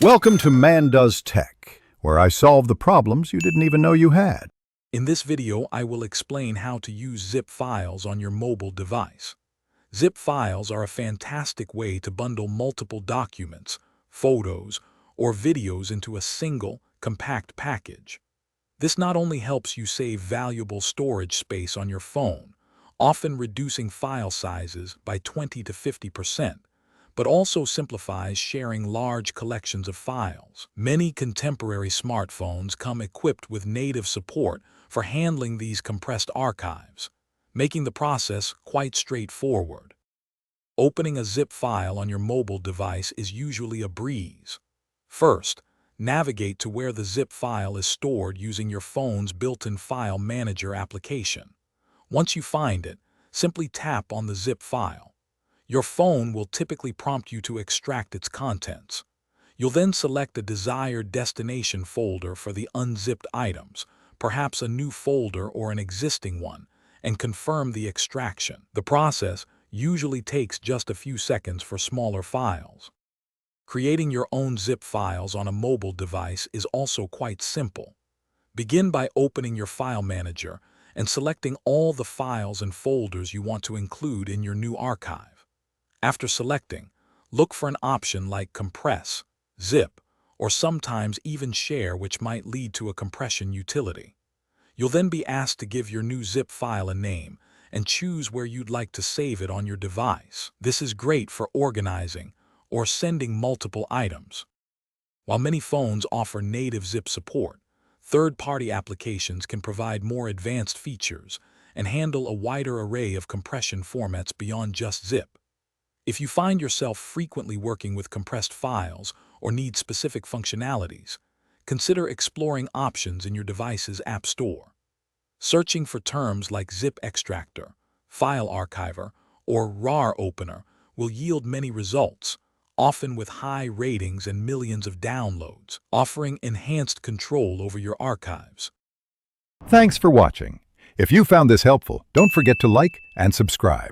Welcome to Man Does Tech, where I solve the problems you didn't even know you had. In this video, I will explain how to use zip files on your mobile device. Zip files are a fantastic way to bundle multiple documents, photos, or videos into a single, compact package. This not only helps you save valuable storage space on your phone, often reducing file sizes by 20 to 50%, but also simplifies sharing large collections of files. Many contemporary smartphones come equipped with native support for handling these compressed archives, making the process quite straightforward. Opening a zip file on your mobile device is usually a breeze. First, navigate to where the zip file is stored using your phone's built-in file manager application. Once you find it, simply tap on the zip file. Your phone will typically prompt you to extract its contents. You'll then select a desired destination folder for the unzipped items, perhaps a new folder or an existing one, and confirm the extraction. The process usually takes just a few seconds for smaller files. Creating your own zip files on a mobile device is also quite simple. Begin by opening your file manager and selecting all the files and folders you want to include in your new archive. After selecting, look for an option like Compress, Zip, or sometimes even Share, which might lead to a compression utility. You'll then be asked to give your new zip file a name and choose where you'd like to save it on your device. This is great for organizing or sending multiple items. While many phones offer native zip support, third-party applications can provide more advanced features and handle a wider array of compression formats beyond just zip. If you find yourself frequently working with compressed files or need specific functionalities, consider exploring options in your device's app store. Searching for terms like Zip Extractor, File Archiver, or RAR Opener will yield many results, often with high ratings and millions of downloads, offering enhanced control over your archives. Thanks for watching. If you found this helpful, don't forget to like and subscribe.